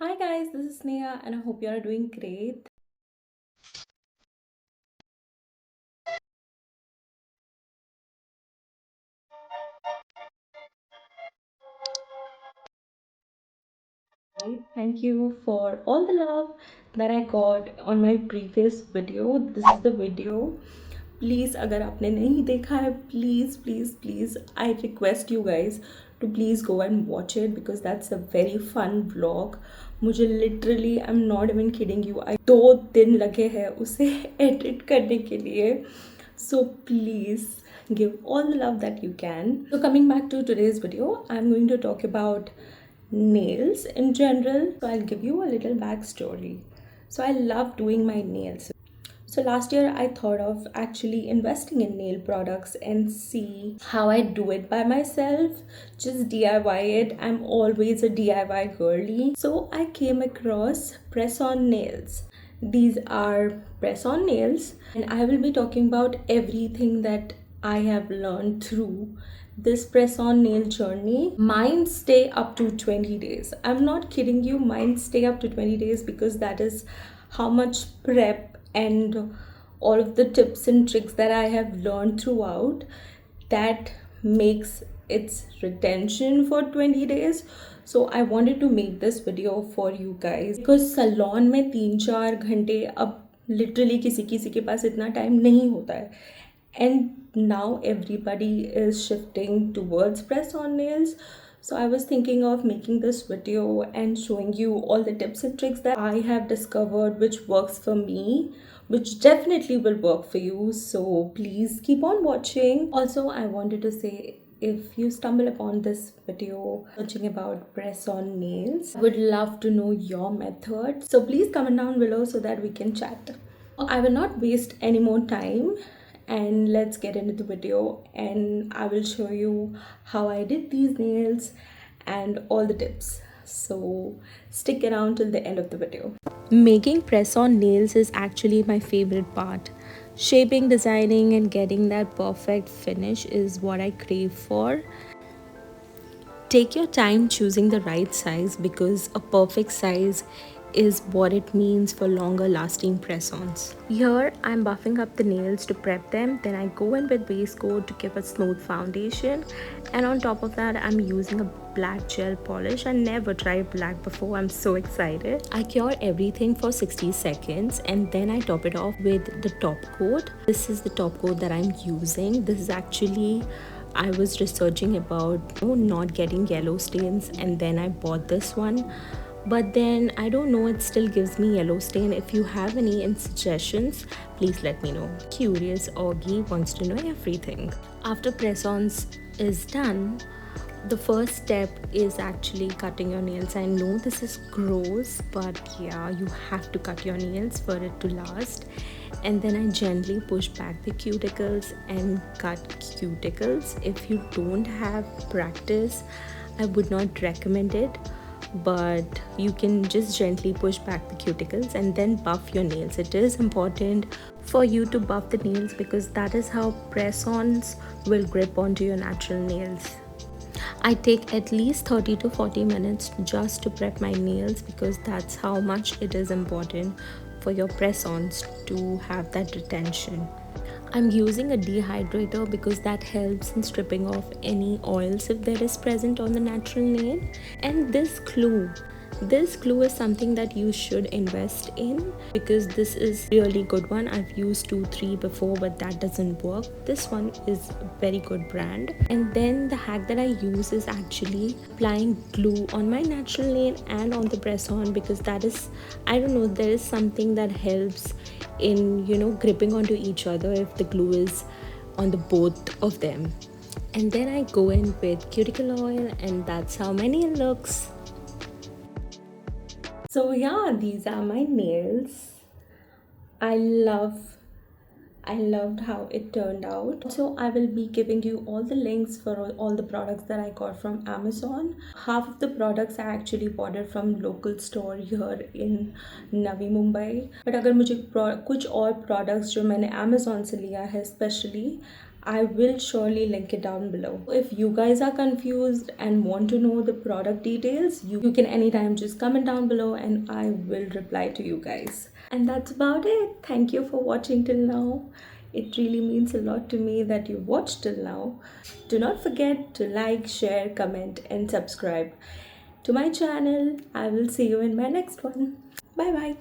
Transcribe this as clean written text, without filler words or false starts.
Hi guys, this is Sneha and I hope you are doing great. Thank you for all the love that I got on my previous video. This is the video. Please अगर आपने नहीं देखा है please I request you guys to please go and watch it because that's a very fun vlog. मुझे literally I'm not even kidding you. I 2 दिन लगे हैं उसे edit करने के लिए. So please give all the love that you can. So coming back to today's video, I'm going to talk about nails in general. So I'll give you a little backstory. So I love doing my nails. So last year I thought of actually investing in nail products and see how I do it by myself, just DIY it. I'm always a DIY girly. So I came across press-on nails. These are press-on nails and I will be talking about everything that I have learned through this press-on nail journey. Mine stay up to 20 days. I'm not kidding you, mine stay up to 20 days because that is how much prep and all of the tips and tricks that I have learned throughout that makes its retention for 20 days. So I wanted to make this video for you guys because salon में 3-4 घंटे अब literally किसी किसी के पास इतना time नहीं होता है. And now everybody is shifting towards press on nails. So I was thinking of making this video and showing you all the tips and tricks that I have discovered which works for me, which definitely will work for you. So please keep on watching. Also, I wanted to say if you stumble upon this video searching about press on nails, I would love to know your method. So please comment down below so that we can chat. I will not waste any more time and let's get into the video and I will show you how I did these nails and all the tips. So stick around till the end of the video. Making press on nails is actually my favorite part. Shaping, designing and getting that perfect finish is what I crave for. Take your time choosing the right size because a perfect size is what it means for longer lasting press-ons. Here I'm buffing up the nails to prep them, then I go in with base coat to give a smooth foundation, and on top of that I'm using a black gel polish. I never tried black before, I'm so excited. I cure everything for 60 seconds and then I top it off with the top coat. This is the top coat that I'm using. This is actually I was researching about not getting yellow stains and then I bought this one, but then I don't know, it still gives me yellow stain. If you have any suggestions, please let me know. Curious Augie wants to know everything. After press-ons is done, the first step is actually cutting your nails. I know this is gross, but yeah, you have to cut your nails for it to last. And then I gently push back the cuticles and cut cuticles. If you don't have practice, I would not recommend it, but you can just gently push back the cuticles and then buff your nails. It is important for you to buff the nails because that is how press-ons will grip onto your natural nails. I take at least 30 to 40 minutes just to prep my nails because that's how much it is important for your press-ons to have that retention. I'm using a dehydrator because that helps in stripping off any oils if there is present on the natural nail. And this glue is something that you should invest in because this is really good one. I've used 2-3 before but that doesn't work. This one is a very good brand. And then the hack that I use is actually applying glue on my natural nail and on the press on because that is, I don't know, there is something that helps in gripping onto each other if the glue is on the both of them. And then I go in with cuticle oil and that's how my nail looks. So yeah, these are my nails. I loved how it turned out. So I will be giving you all the links for all the products that I got from Amazon. Half of the products I actually bought it from local store here in Navi Mumbai. But अगर मुझे कुछ और products जो मैंने Amazon से लिया है specially, I will surely link it down below. If you guys are confused and want to know the product details, you can anytime just comment down below and I will reply to you guys. And that's about it. Thank you for watching till now. It really means a lot to me that you watched till now. Do not forget to like, share, comment, and subscribe to my channel. I will see you in my next one. Bye bye.